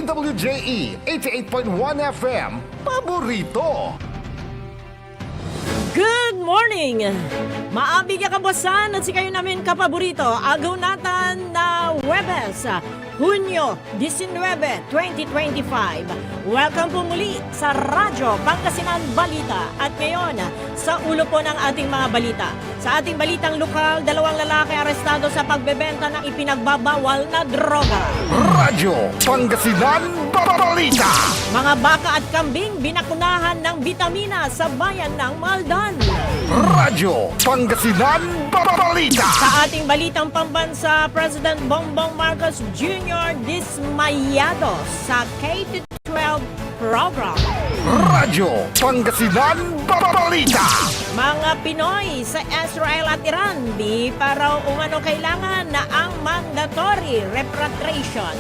DWJE 88.1 FM, paborito. Good morning! Maabig ya kabosan at si kayo namin kapaborito. Agaw natin na Webes, Hunyo 19, 2025. Welcome po muli sa Radyo Pangasinan Balita. At ngayon, sa ulo po ng ating mga balita. Sa ating balitang lokal, 2 lalaki arestado sa pagbebenta ng ipinagbabawal na droga. Radyo Pangasinan Balita. Mga baka at kambing binakunahan ng bitamina sa bayan ng Maldan. Radyo Pangasinan Balita. Sa ating balitang pambansa, President Bongbong Marcos Jr. dismayado sa K-12 program. Radyo Pangasinan Balita. Mga Pinoy sa Israel at Iran, di pa raw umano kailangan na ang mandatory repatriation.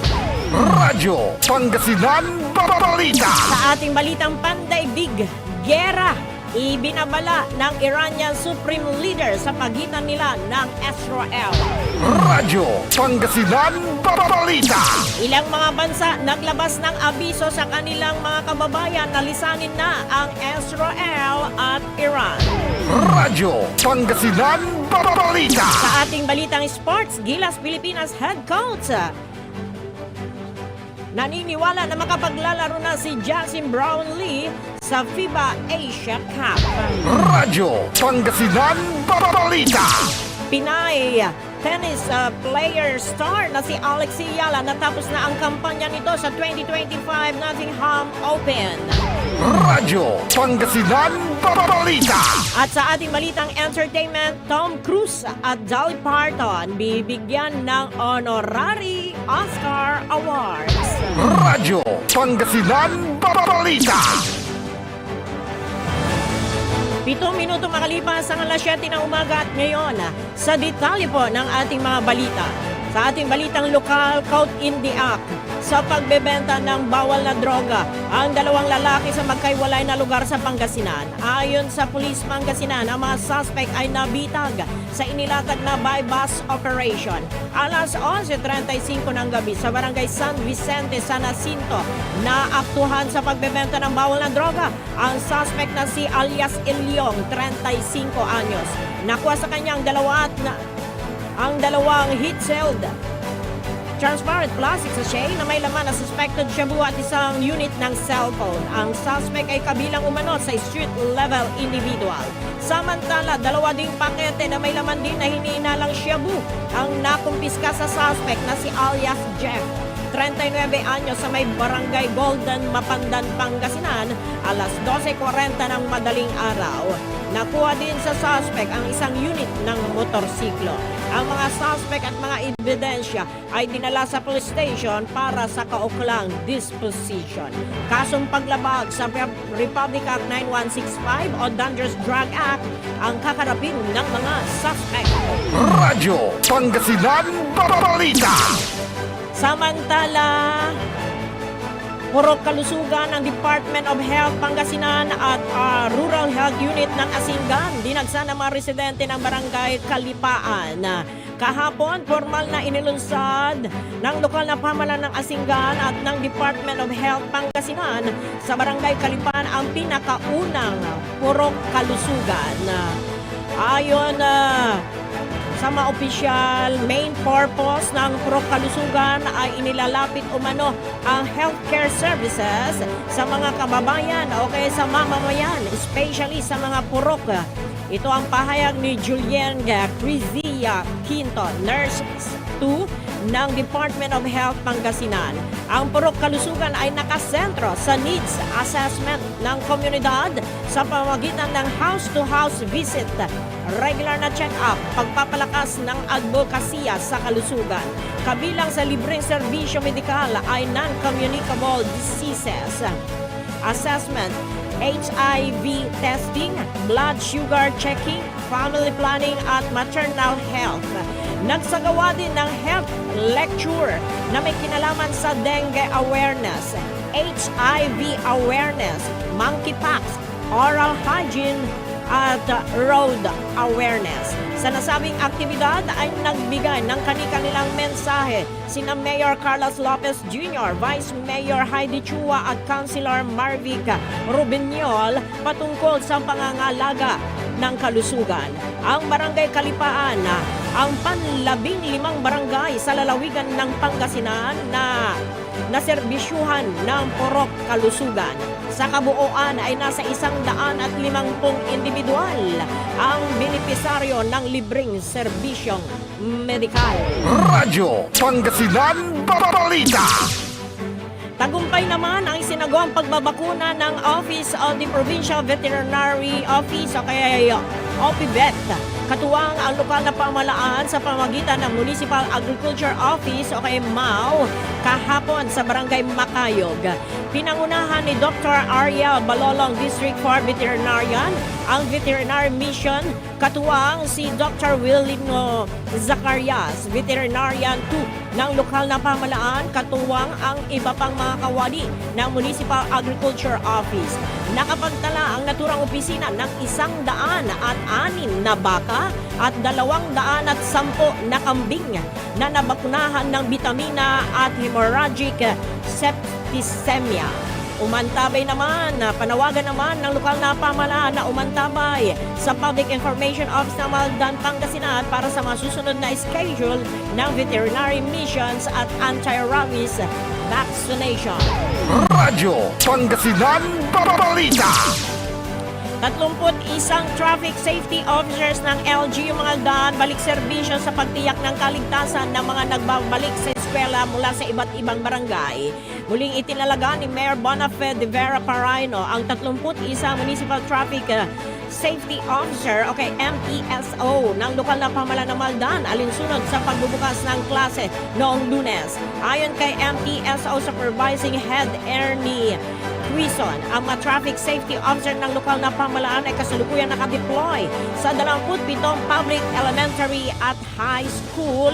Radyo Pangasinan Balita. Sa ating balitang pandaigdig, gera, ibinabala ng Iranian Supreme Leader sa pagitan nila ng Israel. Radyo Pangasinan Balita. Ilang mga bansa naglabas ng abiso sa kanilang mga kababayan na lisanin na ang Israel at Iran. Radyo Pangasinan Balita. Sa ating balitang sports, Gilas Pilipinas head coach naniniwala na makapaglalaro na si Jasim Brownlee sa FIBA Asia Cup. Radyo Pangasinan Balita. Pinay tennis player star na si Alexi Yala natapos na ang kampanya nito sa 2025 Nottingham Open. Radyo Pangasinan Balita. At sa ating balitang entertainment, Tom Cruise at Dolly Parton bibigyan ng honorary Oscar Awards. Radyo Pangasinan Balita. 7 minuto makalipas ang alas 7 ng umaga at ngayon sa detalye po ng ating mga balita. Sa ating balitang lokal, caught in the act sa pagbebenta ng bawal na droga ang 2 lalaki sa magkaiwalay na lugar sa Pangasinan. Ayon sa Police Pangasinan, ang mga suspect ay nabitag sa inilatag na by-bus operation. Alas 11:35 ng gabi sa barangay San Vicente, San Jacinto, naaktuhan sa pagbebenta ng bawal na droga ang suspect na si alias Ilyong, 35 anyos. Nakuha sa kanyang ang dalawang heat-sealed transparent plastic sachet na may laman na suspected shabu at isang unit ng cellphone. Ang suspect ay kabilang umano sa street-level individual. Samantala, 2 ding pakete na may laman din na hinihinalang shabu ang nakumpiska sa suspect na si alias Jeff, 39 anyos, sa may barangay Golden, Mapandan, Pangasinan, alas 12:40 ng madaling araw. Nakuha din sa suspect ang isang unit ng motorsiklo. Ang mga suspect at mga ebidensya ay dinala sa police station para sa kauklang disposition. Kasong paglabag sa Republic Act 9165 o Dangerous Drug Act ang kakarapin ng mga suspect. Radyo Pangasinan Balita. Samantala, purok kalusugan ng Department of Health Pangasinan at Rural Health Unit ng Asingan dinagsa ng mga residente ng Barangay Kalipaan. Kahapon, formal na inilunsad ng lokal na pamahalaan ng Asingan at ng Department of Health Pangasinan sa Barangay Kalipaan ang pinakaunang purok kalusugan. Ayon sa mga opisyal, main purpose ng purok kalusugan ay inilalapit umano ang healthcare services sa mga kababayan o kaya sa mamamayan, especially sa mga purok. Ito ang pahayag ni Julian Crizia Quinto, Nurse 2 ng Department of Health Pangasinan. Ang purok kalusugan ay nakasentro sa needs assessment ng komunidad sa pamamagitan ng house-to-house visit, regular na check-up, pagpapalakas ng advokasya sa kalusugan. Kabilang sa libreng serbisyo medikal ay non-communicable diseases, assessment, HIV testing, blood sugar checking, family planning at maternal health. Nagsagawa din ng health lecture na may kinalaman sa dengue awareness, HIV awareness, monkeypox, oral hygiene, at road awareness. Sa nasabing aktibidad ay nagbigay ng kanilang mensahe sina Mayor Carlos Lopez Jr., Vice Mayor Heidi Chua at Councilor Marvic Rubiñol patungkol sa pangangalaga ng kalusugan. Ang Barangay Kalipaan, ang panlabing-limang barangay sa lalawigan ng Pangasinan na naserbisyuhan ng Purok Kalusugan. Sa kabuuan ay nasa 150 individual ang benepisaryo ng libreng serbisyong medikal. Radyo Pangasinan Balita. Tagumpay naman ang isinagawang pagbabakuna ng Office of the Provincial Veterinary Office o kaya OPVET. Katuwang ang lokal na pamahalaan sa pamamagitan ng Municipal Agriculture Office o kaya MAO kahapon sa Barangay Macayog. Pinangunahan ni Dr. Ariel Balolong, District 4 Veterinarian, ang Veterinary Mission, katuwang si Dr. Willino Zacarias, Veterinarian 2 ng lokal na pamahalaan, katuwang ang iba pang mga kawani ng Municipal Agriculture Office. Nakapagtala ang naturang opisina ng 106 na baka at 210 na kambing na nabakunahan ng bitamina at hemorrhagic septicemia. Umantabay naman, panawagan naman ng lokal na pamahalaan na umantabay sa Public Information Office ng Maldan, Pangasinan para sa mga susunod na schedule ng veterinary missions at anti-rabies vaccination. Radyo Pangasinan Balita. 31 traffic safety officers ng LGU Maldan balik serbisyo sa pagtiyak ng kaligtasan ng mga nagbabalik sa eskwela mula sa iba't ibang barangay. Muling itinalaga ni Mayor Bonafide de Vera Paraino ang 31 municipal traffic safety officer o kay MESO ng lokal na pamahalaan ng Maldan alinsunod sa pagbubukas ng klase noong Lunes. Ayon kay MESO Supervising Head Ernie Quizon, ang mga traffic safety officer ng lokal na pamahalaan ay kasalukuyang nakadeploy sa 27 public elementary at high school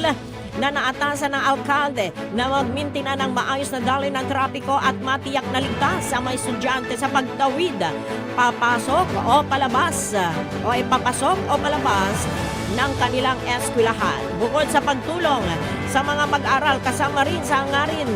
na naatasan ng alkalde na magmintina ng maayos na daloy ng trapiko at matiyak na ligtas sa mga estudyante sa pagtawid, papasok o palabas ng kanilang eskwelahan. Bukod sa pagtulong sa mga mag-aral, kasama rin sa hangarin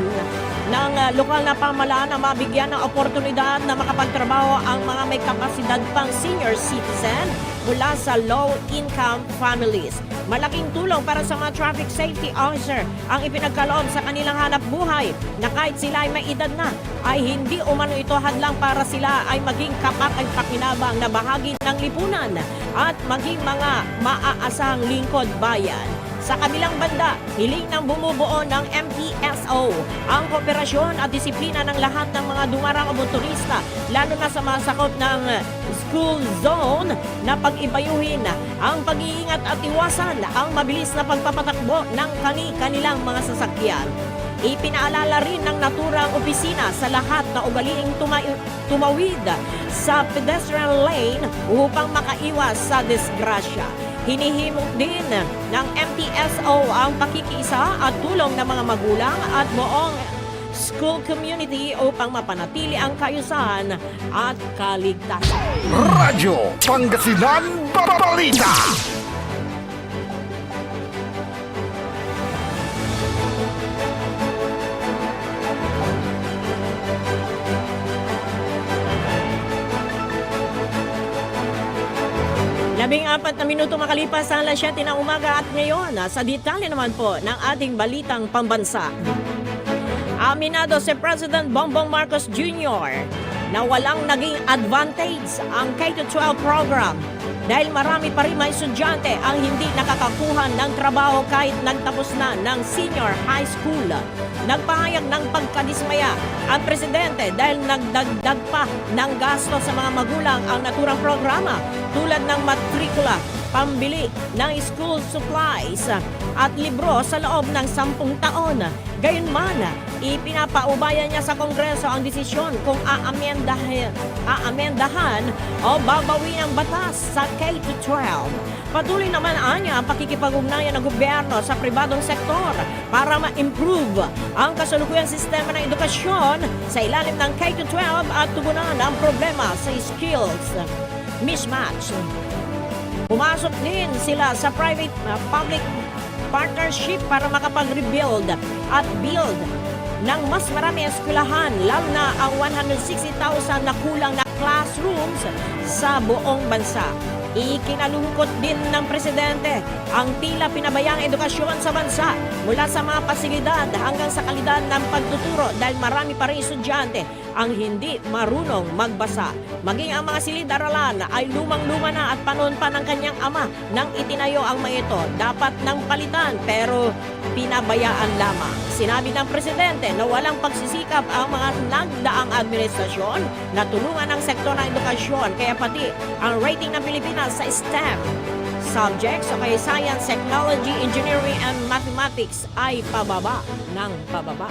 ng lokal na pamahalaan na mabigyan ng oportunidad na makapagtrabaho ang mga may kapasidad pang senior citizen mula sa low-income families. Malaking tulong para sa mga traffic safety officer ang ipinagkaloob sa kanilang hanap buhay na kahit sila ay may edad na, ay hindi umano ito hadlang para sila ay maging kapakinabangan na bahagi ng lipunan at maging mga maaasahang lingkod bayan. Sa kabilang banda, hiling ng bumubuo ng MESO ang kooperasyon at disiplina ng lahat ng mga dumarang o motorista, lalo na sa mga sakop ng school zone na pag-ibayuhin ang pag-iingat at iwasan ang mabilis na pagpapatakbo ng kanilang mga sasakyan. Ipinaalala rin ng naturang opisina sa lahat na ugaliing tumawid sa pedestrian lane upang makaiwas sa disgrasya. Hinihimok din ng MESO ang pakikiisa at tulong ng mga magulang at buong school community upang mapanatili ang kaayusan at kaligtasan. Radyo Pangasinan Balita. Labing-apat na minuto makalipas ang alas 7 ng umaga at ngayon sa detalye naman po ng ating balitang pambansa. Aminado si President Bongbong Marcos Jr. na walang naging advantage ang K-12 program dahil marami pa rin mga estudyante ang hindi nakakakuha ng trabaho kahit nagtapos na ng senior high school. Nagpahayag ng pagkadismaya ang presidente dahil nagdagdag pa ng gasto sa mga magulang ang naturang programa tulad ng matrikula, pambili ng school supplies at libro sa loob ng 10 taon. Gayunman, ipinapaubayan niya sa Kongreso ang desisyon kung aamendahan o babawin ang batas sa K-12. Patuloy naman anya ang pakikipag-ugnayan ng gobyerno sa pribadong sektor para ma-improve ang kasalukuyang sistema ng edukasyon sa ilalim ng K-12 at tugunan ang problema sa skills. mismatch. Pumasok din sila sa public partnership para makapag-rebuild at build ng mas marami eskwelahan, lalo na ang 160,000 na kulang na classrooms sa buong bansa. Ikinalungkot din ng Presidente ang tila pinabayang edukasyon sa bansa mula sa mga pasilidad hanggang sa kalidad ng pagtuturo dahil marami pa rin estudyante ang hindi marunong magbasa. Maging ang mga silid-aralan ay lumang-luma na at panahon pa ng kanyang ama nang itinayo ang mga ito. Dapat nang palitan pero pinabayaan lamang. Sinabi ng Presidente na walang pagsisikap ang mga nagdaang administrasyon na tulungan ang sektor ng edukasyon kaya pati ang rating ng Pilipinas sa STEM subjects o kaya Science, Technology, Engineering and Mathematics ay pababa ng pababa.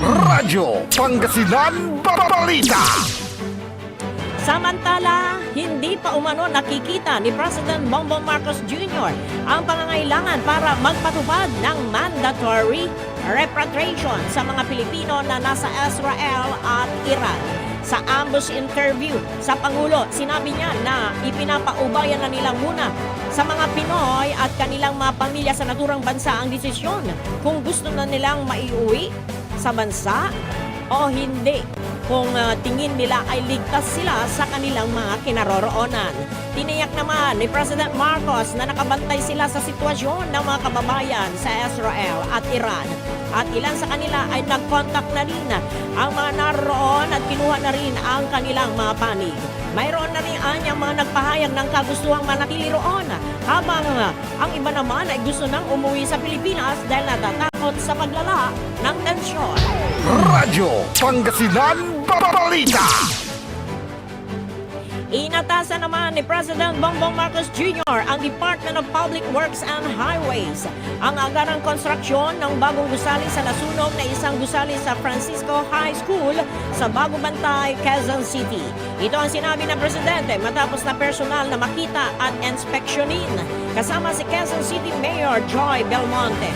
Radyo Pangasinan Balita. Samantala, hindi pa umano nakikita ni President Bongbong Marcos Jr. ang pangangailangan para magpatupad ng mandatory repatriation sa mga Pilipino na nasa Israel at Iran. Sa ambush interview sa Pangulo, sinabi niya na ipinapaubayan na nila muna sa mga Pinoy at kanilang mga pamilya sa naturang bansa ang desisyon kung gusto na nilang maiuwi sa bansa o hindi. Kung tingin nila ay ligtas sila sa kanilang mga kinaroroonan. Tiniyak naman ni President Marcos na nakabantay sila sa sitwasyon ng mga kababayan sa Israel at Iran. At ilan sa kanila ay nag-contact na rin ang mga naroon at kinuha na rin ang kanilang mga panig. Mayroon na rin anyang mga nagpahayag ng kagustuhang manatili roon habang ang iba naman ay gusto nang umuwi sa Pilipinas dahil natatakot sa paglala ng tensyon. Radyo Pangasinan Balita. Inatasan naman ni President Bongbong Marcos Jr. ang Department of Public Works and Highways ang agarang konstruksyon ng bagong gusali sa nasunog na isang gusali sa Francisco High School sa Bagubantay, Quezon City. Ito ang sinabi ng Presidente matapos na personal na makita at inspeksyonin kasama si Quezon City Mayor Joy Belmonte.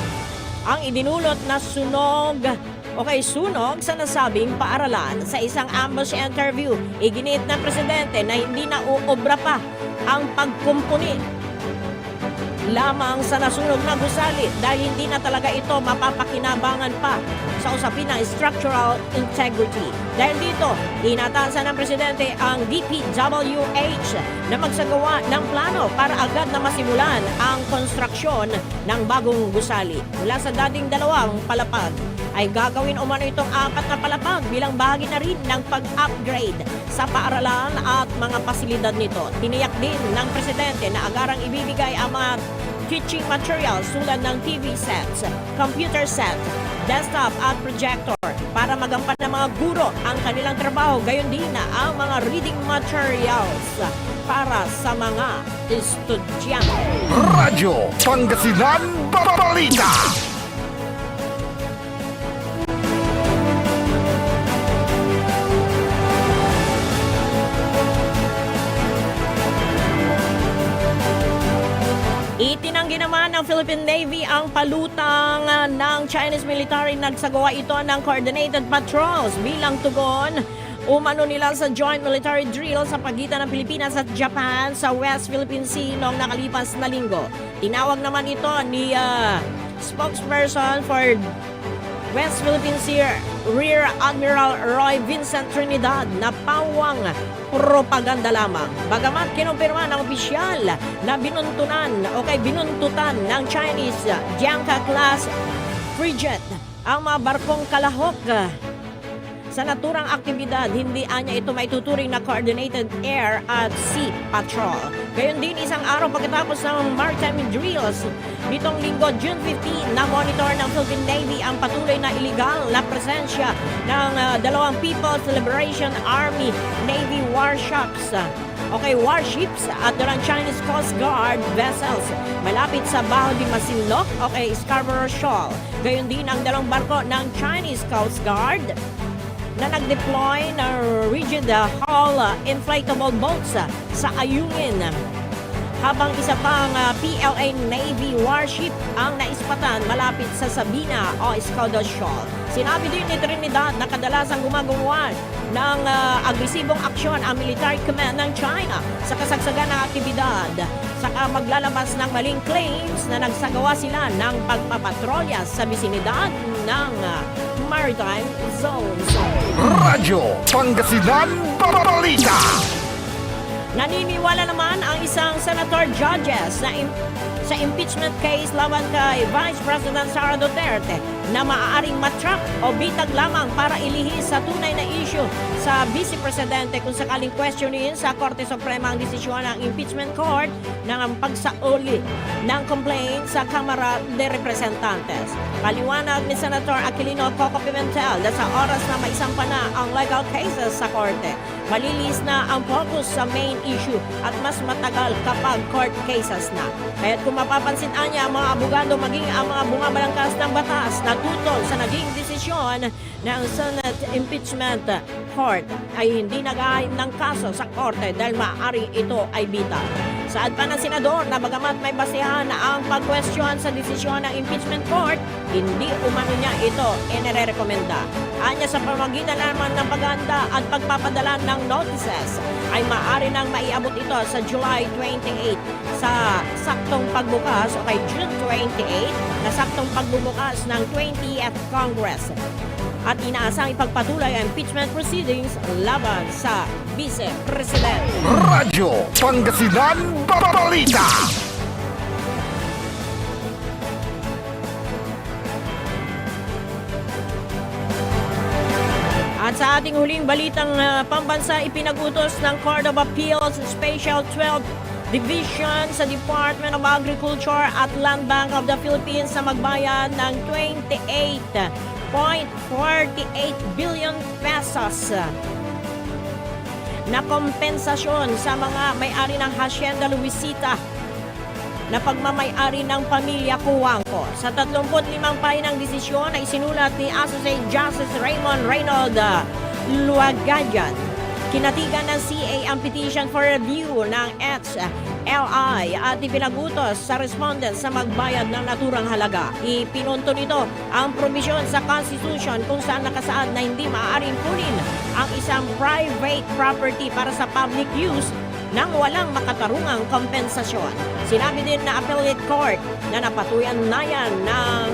Ang idinulot na sunog sa nasabing paaralan. Sa isang ambush interview, iginit ng Presidente na hindi na uobra pa ang pagkumpuni lamang sa nasunog na gusali dahil hindi na talaga ito mapapakinabangan pa sa usapin ng structural integrity. Dahil dito, inatasan ng Presidente ang DPWH na magsagawa ng plano para agad na masimulan ang konstruksyon ng bagong gusali. Mula sa dating 2 palapag, ay gagawin umano itong 4 na palapag bilang bahagi na rin ng pag-upgrade sa paaralan at mga pasilidad nito. Tiniyak din ng Presidente na agarang ibibigay ang mga teaching materials tulad ng TV sets, computer set, desktop at projector para magampan ng mga guro ang kanilang trabaho. Gayon din na ang mga reading materials para sa mga estudyante. Radyo Pangasinan Balita. Itinanggi naman ng Philippine Navy ang palutang ng Chinese military. Nagsagawa ito ng coordinated patrols bilang tugon umano nila sa joint military drill sa pagitan ng Pilipinas at Japan sa West Philippine Sea noong nakalipas na linggo. Tinawag naman ito ni spokesperson for West Philippine Sea Rear Admiral Roy Vincent Trinidad na pawang propaganda lamang. Bagamat kinumpirma ng opisyal na binuntutan ng Chinese Jiangka class frigate ang mga barkong kalahok sa naturang aktibidad, hindi anya ito maituturing na coordinated air at sea patrol. Gayon din, isang araw pagkatapos ng maritime drills nitong linggo, June 15, na monitor ng Philippine Navy ang patuloy na illegal na presensya ng 2 People's Liberation Army Navy warships at ng Chinese Coast Guard vessels malapit sa Baho de Masinloc Scarborough Shoal. Gayon din ang 2 barko ng Chinese Coast Guard na nag-deploy ng rigid hull inflatable boats sa Ayungin habang isa pang PLA Navy warship ang naispatan malapit sa Sabina o Escalda Shoal. Sinabi din ni Trinidad na kadalasang gumagawa ng agresibong aksyon ang military command ng China sa kasagsagan ng aktibidad. Saka maglalabas ng maling claims na nagsagawa sila ng pagpapatrolya sa bisinidad ng maritime zones. Radyo Pangasinan Balita. Naniniwala naman ang isang senator judges na sa impeachment case laban kay Vice President Sara Duterte na maaaring matrap o bitag lamang para ilihis sa tunay na issue sa Vice Presidente kung sakaling questionin sa Korte Suprema ang desisyon ng impeachment court ng pagsauli ng complaint sa Kamara de Representantes. Paliwanag ni Senator Aquilino Coco Pimentel na sa oras na maisampa na ang legal cases sa Korte, malilis na ang focus sa main issue at mas matagal kapag court cases na. Kaya't kung mapapansin niya ang mga abogado maging ang mga bumabalangkas ng batas na tutol sa naging desisyon ng Senate Impeachment Court ay hindi nag-ahim ng kaso sa korte dahil maaari ito ay bita. Saad pa ng senador na bagamat may basehan na ang pag-question sa desisyon ng impeachment court, hindi umano niya ito inirekomenda. Anya sa pamagitan naman ng paghahanda at pagpapadala ng notices ay maaari nang maiabot ito sa July 28 sa saktong pagbukas o kay June 28 na saktong pagbubukas ng 20th Congress. At inaasang ipagpatuloy ang impeachment proceedings laban sa Vice President. Radyo Pangasinan Balita. At sa ating huling balitang pambansa, ipinag-utos ng Court of Appeals Special 12 Division sa Department of Agriculture at Land Bank of the Philippines na magbayad ng 28.48 billion pesos na kompensasyon sa mga may-ari ng Hacienda Luisita na pagmamay-ari ng pamilya Cuangco. Sa 35 pahinang desisyon ay sinulat ni Associate Justice Raymond Reynold Luagayan. Kinatigan ng CA ang petition for review ng HLI at ipinagutos sa respondent sa magbayad ng naturang halaga. Ipinunto nito ang provision sa Constitution kung saan nakasaad na hindi maaaring kunin ang isang private property para sa public use nang walang makatarungang kompensasyon. Sinabi din na appellate court na napatuyan na yan ng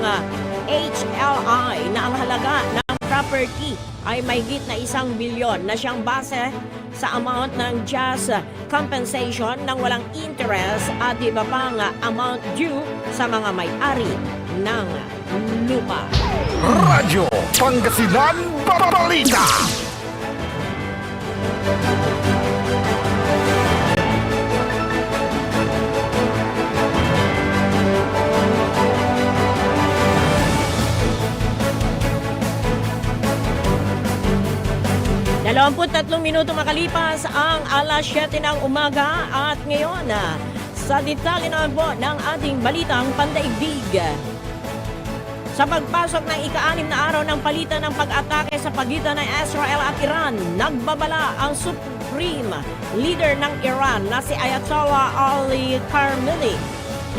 HLI na ang halaga ng property ay mahigit na 1 bilyon na siyang base sa amount ng just compensation ng walang interest at iba pang amount due sa mga may-ari ng lupa. Radyo Pangasinan Balita. Tatlong minuto makalipas ang alas 7 ng umaga at ngayon sa detalye naman po ng ating balitang pandaigdig. Sa pagpasok ng ika-6 na araw ng palitan ng pag-atake sa pagitan ng Israel at Iran, nagbabala ang Supreme Leader ng Iran na si Ayatollah Ali Khamenei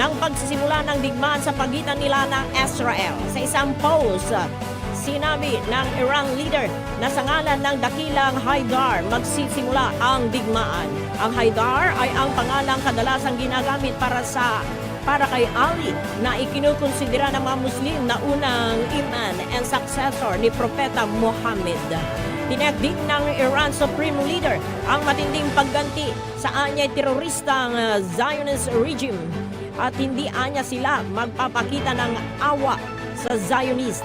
ng pagsisimula ng digmaan sa pagitan nila ng Israel. Sa isang post, sinabi ng Iran leader na sa ngalan ng dakilang Haidar magsisimula ang digmaan. Ang Haidar ay ang pangalang kadalasang ginagamit para kay Ali na ikinukonsidera ng mga Muslim na unang imam and successor ni Propeta Muhammad. Tiniyak din ng Iran Supreme Leader ang matinding pagganti sa anyay teroristang Zionist regime at hindi anya sila magpapakita ng awa sa Zionist.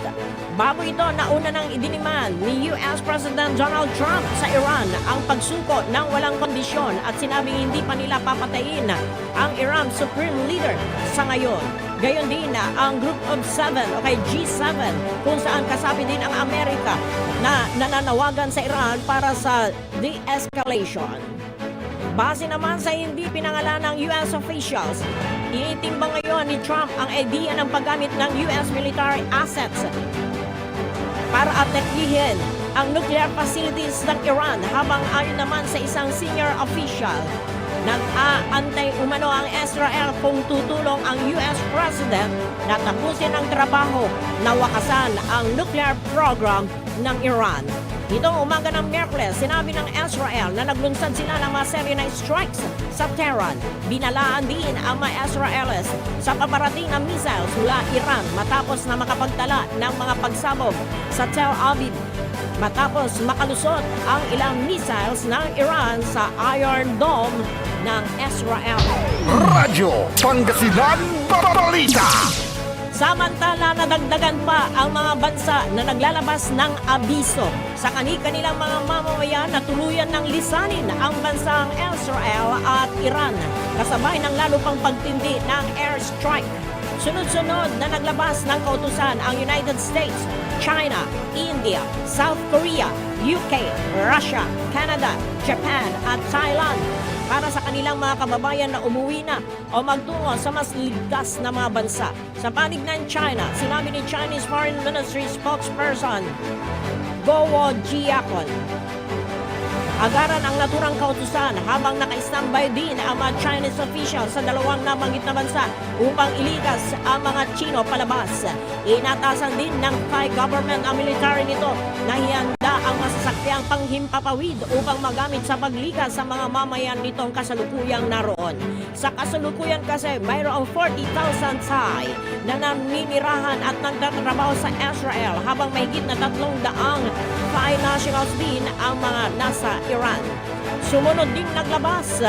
Bago ito, nauna nang idiniman ni US President Donald Trump sa Iran ang pagsuko ng walang kondisyon at sinabing hindi pa nila papatayin ang Iran Supreme Leader sa ngayon. Gayon din ang Group of Seven o kay G7 kung saan kasapi din ang Amerika na nananawagan sa Iran para sa de-escalation. Base naman sa hindi pinangalan ng US officials, tinitimbang ngayon ni Trump ang idea ng paggamit ng US military assets para ataklihin ang nuclear facilities ng Iran habang ayon naman sa isang senior official, Nag-aantay umano ang Israel kung tutulong ang US President na tapusin ang trabaho na wakasan ang nuclear program ng Iran. Itong umaga ng Miyerkules, sinabi ng Israel na naglunsad sila ng mga serye na strikes sa Tehran. Binalaan din ang mga Israelis sa paparating na missiles mula Iran matapos na makapagtala ng mga pagsabog sa Tel Aviv. Matapos makalusot ang ilang missiles ng Iran sa Iron Dome ng Israel. Radyo Pangasinan Balita. Samantala, nadagdagan pa ang mga bansa na naglalabas ng abiso sa kanilang mga mamamayan na tuluyan ng lisanin ang bansang Israel at Iran, kasabay ng lalo pang pagtindi ng airstrike. Sunod-sunod na naglabas ng kautusan ang United States, China, India, South Korea, UK, Russia, Canada, Japan at Thailand para sa kanilang mga kababayan na umuwi na o magtungo sa mas ligtas na mga bansa. Sa panig ng China, sinabi ni Chinese Foreign Ministry spokesperson Guo Jiakon, agaran ang naturang kautusan habang naka-standby din ang mga Chinese officials sa dalawang nabanggit na bansa upang ilikas ang mga Chino palabas. Inatasan din ng Thai government ang military nito na hihanda ang masasakyang panghimpapawid upang magamit sa paglikas sa mga mamayan nitong kasalukuyang naroon. Sa kasalukuyan kasi mayroong 40,000 Thai na naninirahan at nagtatrabaho sa Israel habang mahigit na 300 Thai nationals din ang mga nasa Iran. Sumunod ding naglabas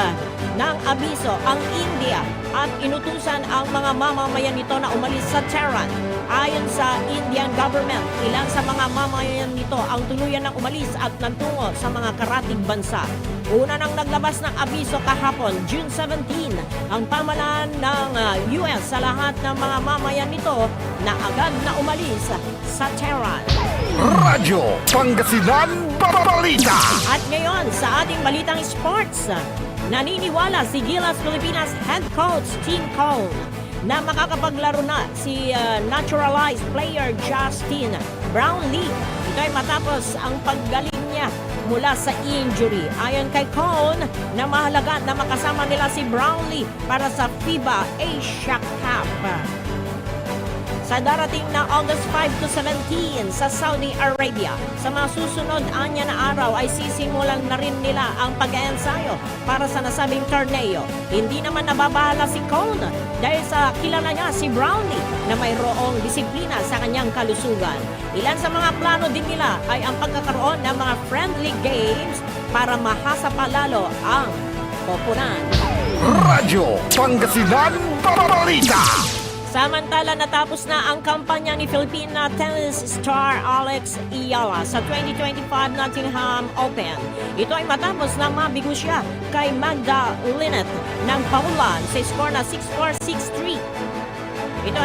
ng abiso ang India at inutusan ang mga mamamayan nito na umalis sa Tehran. Ayon sa Indian government, ilan sa mga mamamayan nito ang tuluyan ng umalis at nagtungo sa mga karatig bansa. Una nang naglabas ng abiso kahapon, June 17, ang pamahalaan ng US sa lahat ng mga mamayan nito na agad na umalis sa Tehran. Radyo Pangasinan Balita. At ngayon, sa ating balitang sports, naniniwala si Gilas Pilipinas head coach Tim Cone na makakapaglaro na si naturalized player Justin Brownlee. Ito ay matapos ang paggaling niya mula sa injury. Ayon kay Cone, na mahalaga na makasama nila si Brownlee para sa FIBA Asia Cup sa darating na August 5 to 17 sa Saudi Arabia. Sa mga susunod anya na araw ay sisimulan na rin nila ang pag-eensayo para sa nasabing torneo. Hindi naman nababahala si Cone dahil sa kilala niya si Brownlee na mayroong disiplina sa kanyang kalusugan. Ilan sa mga plano din nila ay ang pagkakaroon ng mga friendly games para mahasa pa lalo ang koponan. Radyo Pangasinan Balita. Samantala, natapos na ang kampanya ni Filipina tennis star Alex Ayala sa 2025 Nottingham Open. Ito ay matapos na mabigo siya kay Magda Linnet ng Paulan sa score na 6-4, 6-3. Ito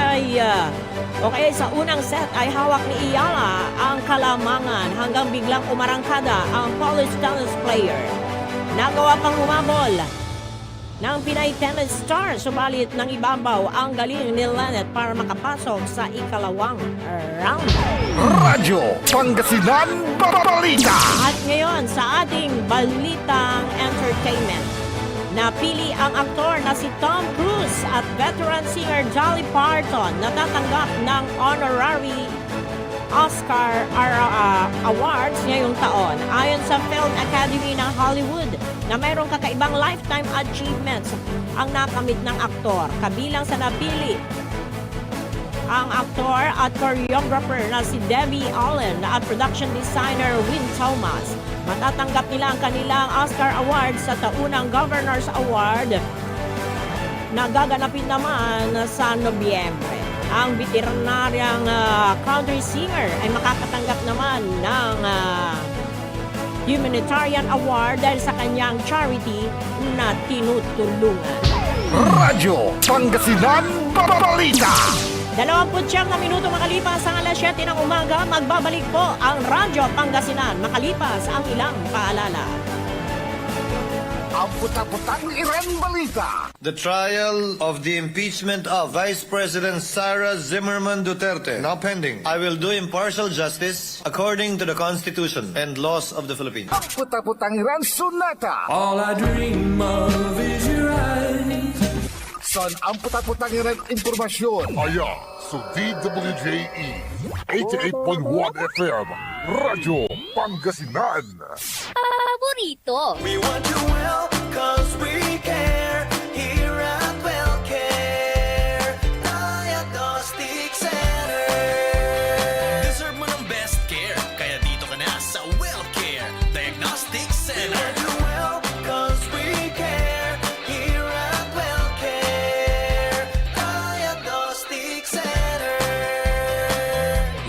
ay sa unang set ay hawak ni Ayala ang kalamangan hanggang biglang umarangkada ang Polish tennis player. Nagawa pang humabol ng Pinay tennis star, subalit nang ibabaw ang galing ni Linnet para makapasok sa ikalawang round. Radyo Pangasinan Balita. At ngayon sa ating balitang entertainment, napili ang aktor na si Tom Cruise at veteran singer Dolly Parton na tatanggap ng honorary Oscar Awards ngayong taon. Ayon sa Film Academy ng Hollywood, na mayroong kakaibang lifetime achievements ang nakamit ng aktor. Kabilang sa napili ang aktor at choreographer na si Debbie Allen at production designer Win Thomas. Matatanggap nila ang kanilang Oscar Awards sa taunang Governor's Award na gaganapin naman sa Nobyembre. Ang veterinariang country singer ay makakatanggap naman ng Humanitarian Award dahil sa kanyang charity na tinutulungan. Radyo Pangasinan Balita. 29 na minuto makalipas ang alas 7 ng umaga, magbabalik po ang Radyo Pangasinan makalipas ang ilang paalala. ang putak-putang Iran Balita. The trial of the impeachment of Vice President Sara Zimmerman Duterte now pending. I will do impartial justice according to the Constitution and laws of the Philippines. Ang putak-putang Iran Sunata. All I dream of is your eyes. Son ang putak-putang Iran Impormasyon. Aya sa DWJE 88.1 FM Radyo Pangasinan. Paborito. We want you well, cause we care. Here at WellCare Diagnostic Center. Deserve mo ng best care, kaya dito ka na sa WellCare Diagnostic Center. We want you well, cause we care. Here at WellCare Diagnostic Center.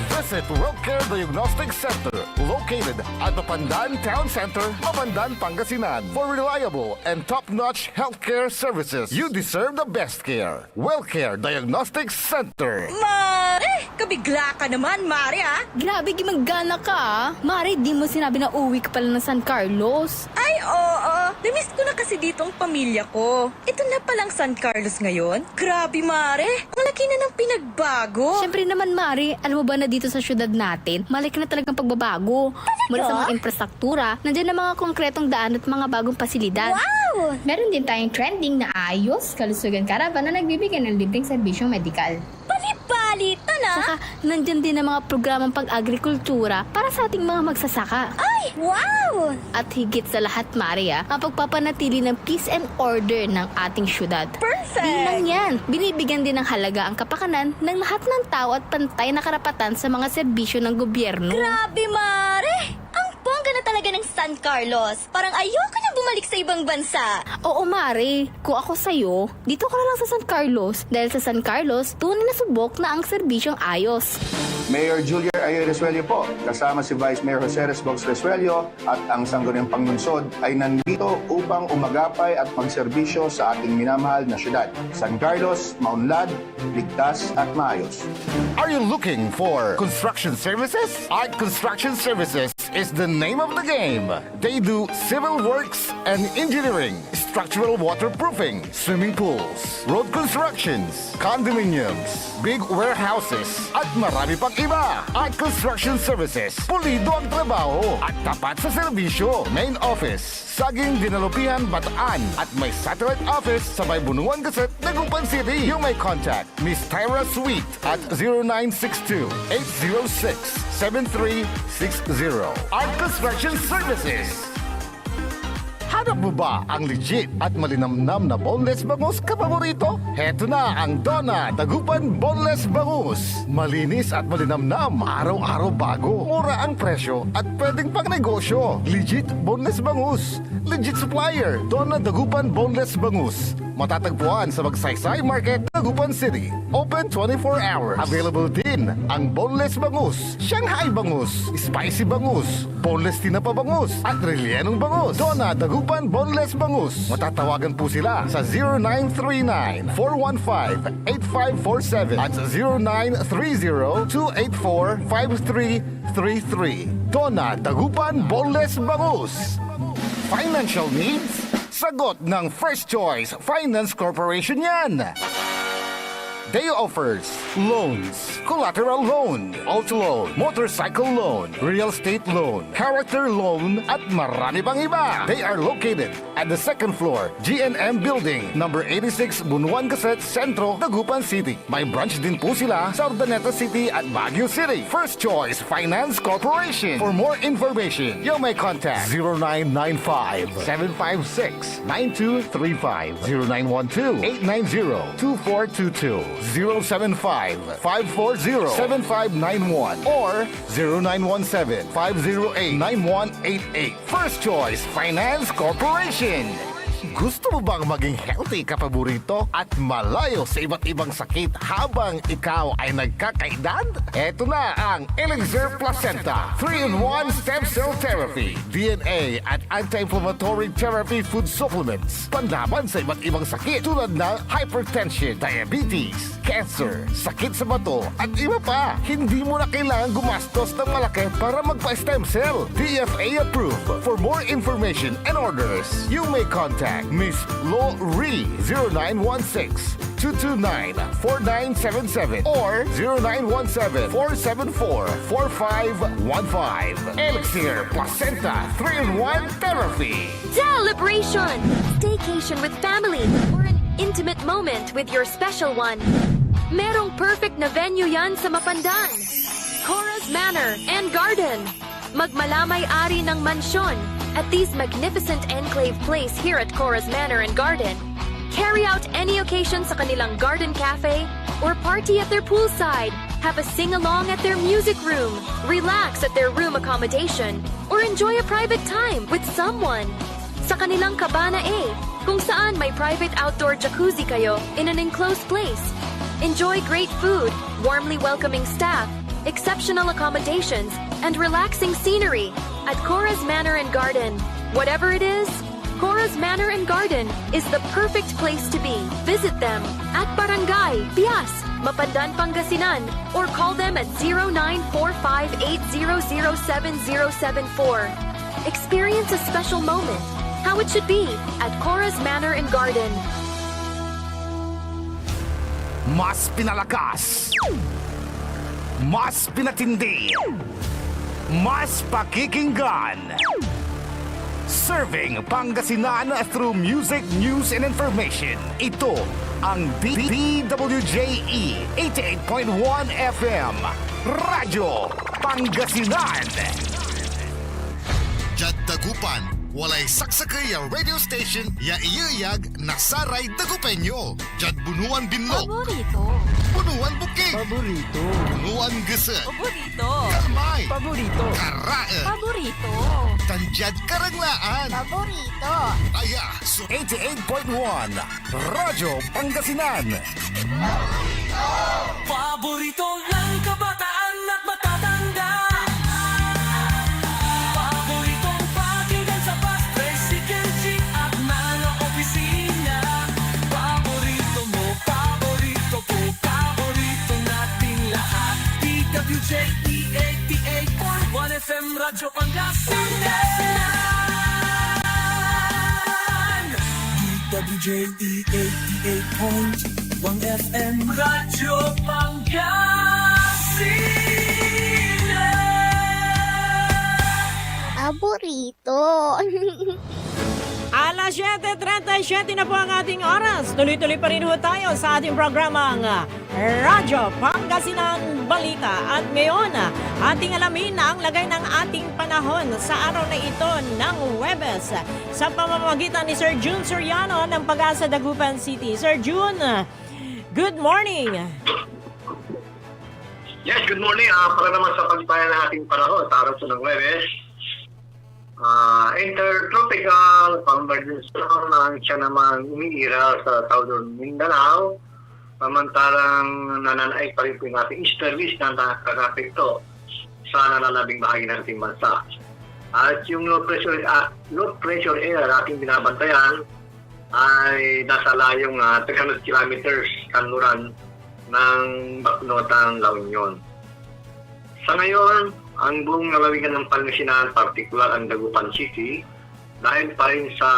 Visit WellCare Diagnostic Center, located at the Pandan Town Center, Mapandan, Pangasinan. For reliable and top-notch healthcare services, you deserve the best care. WellCare Diagnostic Center. Mare! Kabigla ka naman, Mare, ah! Grabe, gimanggana ka, ah. Mare, di mo sinabi na uwi ka pala ng San Carlos. Ay, oo. Namiss ko na kasi dito ang pamilya ko. Ito na palang San Carlos ngayon. Grabe, Mare. Ang laki na ng pinagbago. Siyempre naman, Mari, alam mo ba na dito sa syudad natin, malaki na talagang pagbabago. Mula sa mga infrastruktura, nandiyan na mga konkretong daan at mga bagong pasilidad. Wow! Meron din tayong trending na ayos, kalusugan karavan na nagbibigay ng libreng serbisyong medikal. Palipalita na! Saka, nandiyan din ang mga programang pag-agrikultura para sa ating mga magsasaka. Ay, wow! At higit sa lahat, Maria, ang pagpapanatili ng peace and order ng ating syudad. Perfect! Di lang yan, binibigyan din ng halaga ang kapakanan ng lahat ng tao at pantay na karapatan sa mga serbisyo ng gobyerno. Grabe, Mare! Ang bongga na talaga ng San Carlos. Parang ayoko na bumalik sa ibang bansa. Oo, Mare. Kung ako sa'yo, dito ka na lang sa San Carlos. Dahil sa San Carlos, tunay na subok na ang serbisyong ayos. Mayor Julia Ayo Resuello po, kasama si Vice Mayor Jose Resbox Resuello at ang Sangguniang Panglungsod ay nandito upang umagapay at magserbisyo sa ating minamahal na syudad. San Carlos, maunlad, ligtas at maayos. Are you looking for construction services? Art Construction Services is the name of the game. They do civil works and engineering, structural waterproofing, swimming pools, road constructions, condominiums, big warehouses, at marami pang iba. Art Construction Services, pulido ang trabaho at tapat sa serbisyo. Main office, Saging Dinalupihan, Bataan, at may satellite office sa may Bunuan Gazette, Dagupan City. You may contact Miss Tyra Sweet at 0962-806-7360. Art Construction Services. Hanap mo ba ang legit at malinamnam na boneless bangus kapaborito? Heto na ang Donna Dagupan Boneless Bangus. Malinis at malinamnam, araw-araw bago. Mura ang presyo at pwedeng pang negosyo. Legit boneless bangus. Legit supplier, Donna Dagupan Boneless Bangus. Matatagpuan sa Magsaysay Market, Dagupan City. Open 24 hours. Available din ang boneless bangus, Shanghai bangus, spicy bangus, boneless tinapa bangus, at rellenong bangus. Donna Dagupan Boneless Bangus. Matatawagan po sila sa 0939-415-8547 at 0930-284-5333. Donna Dagupan Boneless Bangus. Financial needs? Sagot ng First Choice Finance Corporation yan. They offers loans, collateral loan, auto loan, motorcycle loan, real estate loan, character loan, at marami pang iba. They are located at the second floor, GNM Building, number 86, Bunuan Gazette, Centro, Dagupan City. May branch din po sila sa Urdaneta City at Baguio City. First Choice Finance Corporation. For more information, you may contact 0995-756-9235, 0912-890-2422, 075-540-7591 or 0917-508-9188. First Choice Finance Corporation. Gusto mo bang maging healthy ka paborito at malayo sa iba't ibang sakit habang ikaw ay nagkakaedad? Ito na ang Elixir Placenta 3-in-1 Stem Cell Therapy, DNA at anti-inflammatory therapy food supplements. Panlaban sa iba't ibang sakit tulad ng hypertension, diabetes, cancer, sakit sa bato at iba pa. Hindi mo na kailangan gumastos ng malaki para magpa-stem cell. DFA approved. For more information and orders, you may contact Miss Lo Ri 0916-229-4977 or 0917-474-4515. Elixir Placenta 3-in-1 Therapy. Celebration! Staycation with family or an intimate moment with your special one. Merong perfect na venue yan sa Mapandan. Cora's Manor and Garden. Magmalamay-ari ng mansyon at this magnificent enclave place here at Cora's Manor and Garden. Carry out any occasion sa kanilang garden cafe or party at their poolside. Have a sing-along at their music room, relax at their room accommodation, or enjoy a private time with someone. Sa kanilang Cabana A, kung saan may private outdoor jacuzzi kayo in an enclosed place. Enjoy great food, warmly welcoming staff, exceptional accommodations, and relaxing scenery at Cora's Manor and Garden. Whatever it is, Cora's Manor and Garden is the perfect place to be. Visit them at Barangay Pias, Mapandan, Pangasinan, or call them at 0945-800-7074. Experience a special moment, how it should be at Cora's Manor and Garden. Mas pinalakas, mas pinatindi, mas pakikinggan. Serving Pangasinan through music, news, and information. Ito ang DWJE 88.1 FM, Radyo Pangasinan. Jad Dagupan, walay saksakay ang radio station ya iyayag nasaray Dagupenyo. Jad Bunuan Binlog. Paborito. Bunuan Bukig. Paborito. Bunuan Gese. Paborito. Kalmay. Paborito. Karae. Paborito. Tanjad Karanglaan. Paborito. Aya, so 88.1 Radyo Pangasinan. Paborito ng kabataan at matatanda. Paboritong pakinggan sa bus, tricycle, jeep at mga opisina. Paborito mo, paborito ko, paborito nating lahat. DWJE 88.1 FM Radyo Pangasinan. DWJE 88.1 FM Radyo Pangasinan. Paborito. Alas 7:37 na po ang ating oras. Tuloy-tuloy pa rin ho tayo sa ating programang Radyo Pangasinan Balita. At ngayon, ating alamin ang lagay ng ating panahon sa araw na ito ng Huwebes sa pamamagitan ni Sir June Soriano ng Pag-asa Dagupan City. Sir June, good morning. Yes, good morning. Para naman sa pagtayan ng ating panahon sa araw ng Huwebes, intertropical convergence ang siya naman umiira sa Southern Mindanao, samantalang nananaig pa rin po yung ating easterlies na nakakapekto sa nalalabing bahagi ng ating bansa. At yung low pressure area na ating binabantayan ay nasa layong 300 kilometers kanluran ng Baknotan, La Union. Sa ngayon, ang buong lalawigan ng Pangasinan, partikular ang Dagupan City, dahil pa rin sa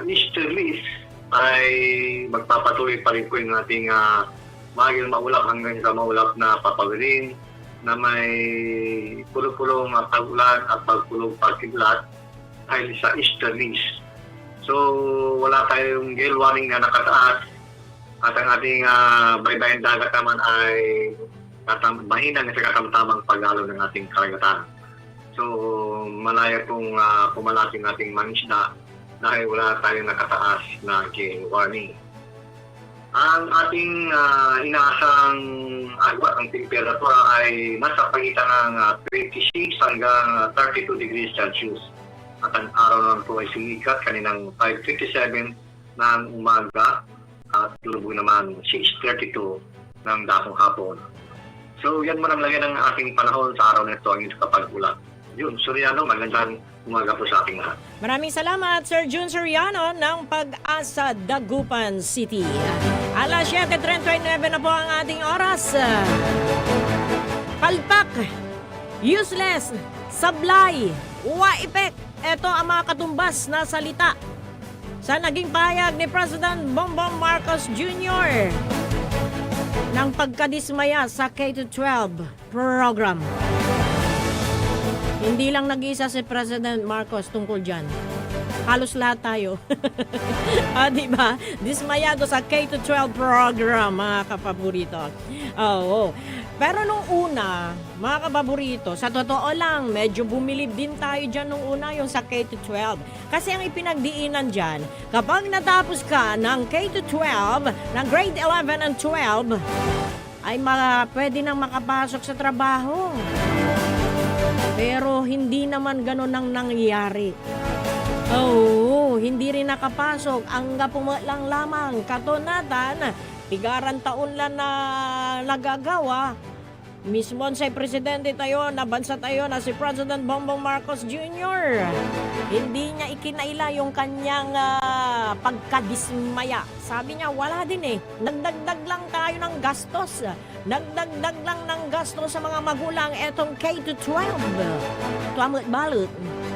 easterlies ay magpapatuloy pa rin po yung ating mahaging maulap hanggang sa maulap na papawirin na may pulo-pulong pag-ulan at pagpulong pagkidlat dahil sa easterlies. So wala tayong gale warning na nakataas at ang ating baybayin dagat naman ay mahina na sa katamtamang pag-alo ng ating karagatan. So, malaya pong pumalating ating mangisda dahil wala tayong nakataas na gale warning. Ang ating inaasang agwa, ang temperatura ay nasa pagitan ng 26 hanggang 32 degrees Celsius. At ang araw naman po ay sikat kaninang 5:57 ng umaga at lubog naman 6:32 ng dakong hapon. So yan man ang lagay ng ating panahon sa araw na ito ang kapag-ulan. Yun, Soriano, magandang umaga po sa ating lahat. Maraming salamat, Sir June Soriano ng Pag-asa, Dagupan City. Alas 7:39 na po ang ating oras. Palpak, useless, sablay, wa-epek. Ito ang mga katumbas na salita sa naging pahayag ni President Bongbong Marcos Jr. ng pagkadismaya sa K-12 program. Hindi lang nag-iisa si President Marcos tungkol dyan. Halos lahat tayo. Diba? Dismayado sa K-12 program, mga kapaborito. Oo. Pero nung una, mga kapaborito, sa totoo lang, medyo bumilib din tayo dyan nung una yung sa K-12. Kasi ang ipinagdiinan dyan, kapag natapos ka ng K-12, ng grade 11 and 12, ay pwede nang makapasok sa trabaho. Pero hindi naman ganun ang nangyari. Oo, hindi rin nakapasok. Ang lang lamang katunatan, pigaran taon lang na nagagawa. Mismo sa presidente tayo, na bansa tayo na si President Bongbong Marcos Jr. Hindi niya ikinaila yung kanyang pagkadismaya. Sabi niya, wala din eh. Nagdagdag lang tayo ng gastos. Nagdagdag lang ng gastos sa mga magulang etong K-12. Tuamot balot.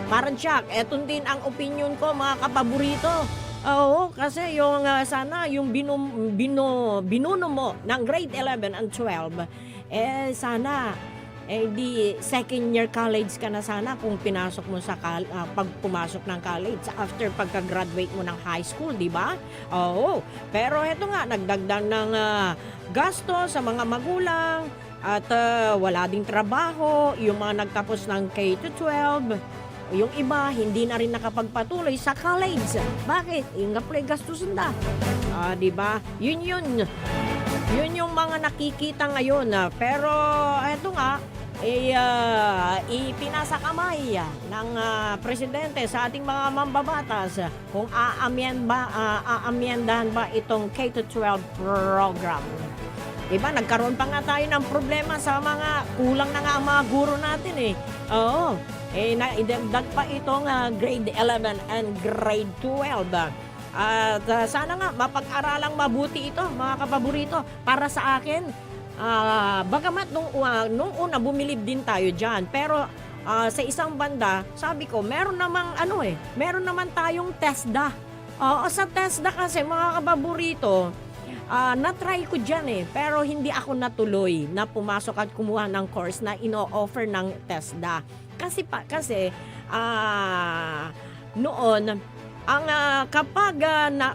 Parang siyak, etong din ang opinion ko, mga kapaborito. Oo, kasi yung sana yung binuno mo ng grade 11 and 12, sana di second year college ka na sana kung pinasok mo sa pag pumasok ng college after pagka-graduate mo ng high school, di ba? Oo, pero eto nga, nagdagdag ng gasto sa mga magulang at wala ding trabaho, yung mga nagtapos ng K-12. Yung iba, hindi na rin nakapagpatuloy sa college. Bakit? Yung nga gastusin na. Diba? Yun yung mga nakikita ngayon. Pero, eto nga, ipinasa kamay ng presidente sa ating mga mambabatas kung aamyendahan ba itong K-12 program. Diba? Nagkaroon pa nga tayo ng problema sa mga kulang na nga ang mga guro natin eh. Oo. Naidagdag pa itong grade 11 and grade 12. At sana nga mapag-aralang mabuti ito, mga kapaborito, para sa akin. Bagamat nung una bumilib din tayo dyan, pero sa isang banda, sabi ko, meron naman tayong TESDA. Sa TESDA kasi, mga kapaborito, na-try ko dyan pero hindi ako natuloy na pumasok at kumuha ng course na ino-offer ng TESDA. Kasi noon, kapag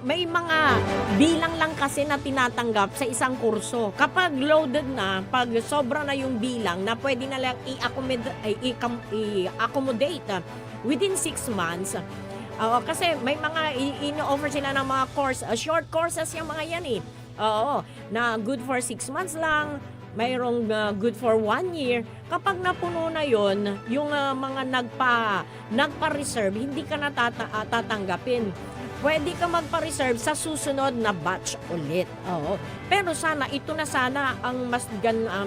may mga bilang lang kasi na tinatanggap sa isang kurso, kapag loaded na, pag sobra na yung bilang na pwede na lang i-accommodate within 6 months, kasi may mga ino-offer sila ng mga course, short courses yung mga yan na good for 6 months lang, mayroong good for 1 year. Kapag napuno na yon, yung mga nagpa-reserve, hindi ka na tatanggapin. Pwede ka magpa-reserve sa susunod na batch ulit. Pero sana, ito na sana ang mas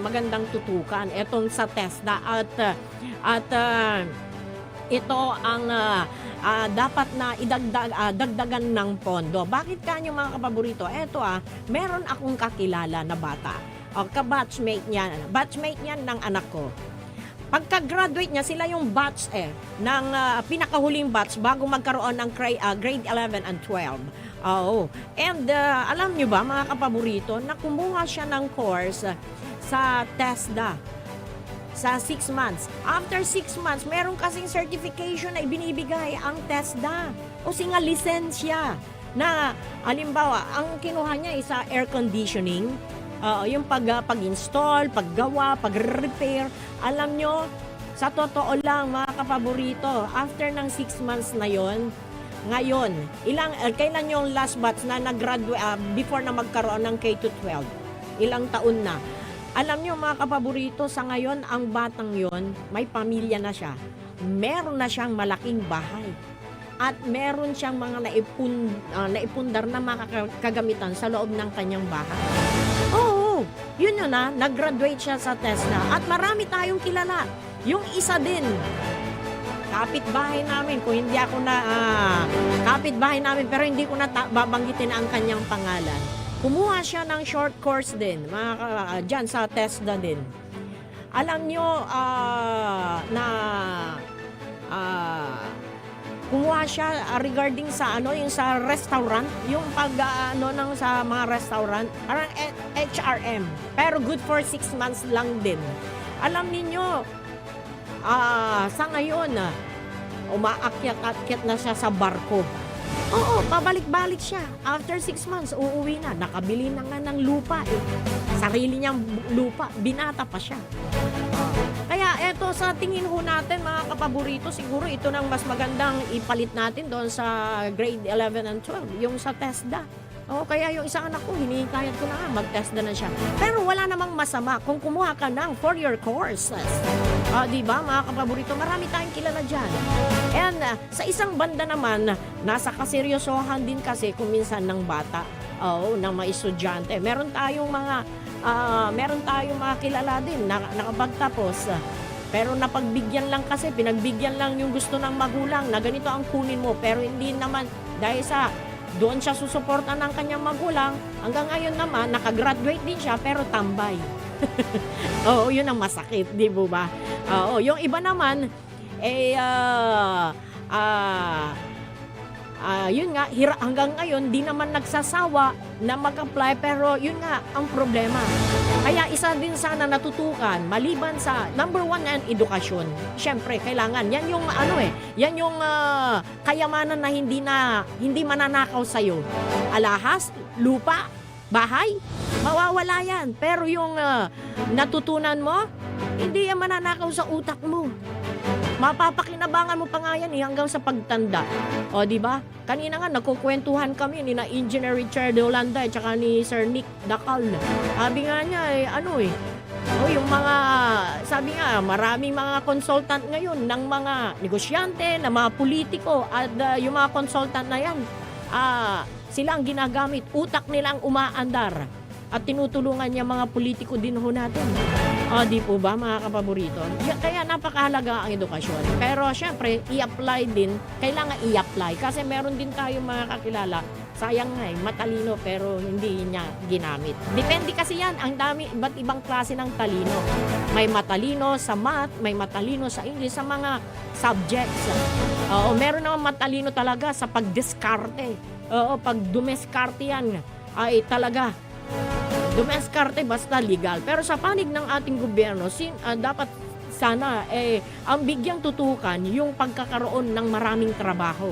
magandang tutukan. Etong sa TESDA at ito ang dapat na dagdagan ng pondo. Bakit kanyo, mga kapaborito? Eto meron akong kakilala na bata. Ka-batchmate niyan ng anak ko. Pagka-graduate niya, sila yung batch ng pinakahuling batch bago magkaroon ng grade 11 and 12. And alam nyo ba, mga kapaborito, na kumuha siya ng course sa TESDA sa 6 months. After 6 months, meron kasing certification na ibinibigay ang TESDA o singa lisensya na, halimbawa, ang kinuha niya is air conditioning, yung pag-install, paggawa, pag-repair. Alam nyo, sa totoo lang, mga kapaborito, after ng 6 months na yon, ngayon, kailan yung last batch na nag-graduate before na magkaroon ng K-12? Ilang taon na? Alam nyo, mga kapaborito, sa ngayon, ang batang yon may pamilya na siya. meron na siyang malaking bahay. At meron siyang mga naipundar na mga kagamitan sa loob ng kanyang bahay. Oo, yun na, nag-graduate siya sa Tesla. At marami tayong kilala. Yung isa din, kapitbahay namin, kung hindi ako na, kapitbahay namin, pero hindi ko na babanggitin ang kanyang pangalan. Kumuha siya ng short course din, dyan sa Tesla din. Alam nyo, kumuha siya regarding sa yung sa restaurant, yung sa mga restaurant, parang HRM. Pero good for 6 months lang din. Alam niyo, sa ngayon, umaakyat-akyat na siya sa barko. Oo, pabalik-balik siya. After 6 months, uuwi na. Nakabili na nga ng lupa eh. Sarili niyang lupa. Binata pa siya. Kaya eto, sa tingin ho natin mga kapaborito, siguro ito nang mas magandang ipalit natin doon sa grade 11 and 12, yung sa TESDA. Kaya yung isang anak ko, hinihintayat ko na nga, mag-TESDA na siya. Pero wala namang masama kung kumuha ka ng 4-year courses. Diba mga kapaborito, marami tayong kilala dyan. And sa isang banda naman, nasa kaseryosohan din kasi kung minsan ng bata, ng mga estudyante. Meron tayong mga kilala din na nakapagtapos. Pero napagbigyan lang kasi, pinagbigyan lang yung gusto ng magulang na ganito ang kunin mo. Pero hindi naman dahil sa doon siya susuporta ng kanyang magulang. Hanggang ngayon naman, nakagraduate din siya pero tambay. Oo, yun ang masakit, di ba? Oo, yung iba naman, yun nga, hanggang ngayon, di naman nagsasawa na mag-apply, pero yun nga, ang problema. Kaya isa din sana natutukan, maliban sa number 1 ang edukasyon. Siyempre, kailangan. Yan yung yan yung kayamanan na hindi mananakaw sa'yo. Alahas, lupa, bahay, mawawala yan. Pero yung natutunan mo, hindi yan mananakaw sa utak mo. Mapapakinabangan mo pa nga yan hanggang sa pagtanda. Di ba? Kanina nga, nagkukwentuhan kami ni na Engineer Richard Holanda at saka ni Sir Nick Dacal. Sabi nga niya, yung mga, sabi nga, maraming mga consultant ngayon ng mga negosyante, ng mga politiko, at yung mga consultant na yan, sila ang ginagamit, utak nilang umaandar. At tinutulungan niya mga politiko din ho natin. Di po ba mga kapaborito? Kaya napakahalaga ang edukasyon. Pero syempre, i-apply din. Kailangan i-apply. Kasi meron din tayo mga kakilala. Sayang nga matalino pero hindi niya ginamit. Depende kasi yan. Ang dami, iba't ibang klase ng talino. May matalino sa math, may matalino sa English, sa mga subjects. Meron naman matalino talaga sa pagdiskarte. Pag dumeskarte yan, ay talaga dumeskarte basta legal. Pero sa panig ng ating gobyerno, dapat sana ang bigyang tutukan yung pagkakaroon ng maraming trabaho.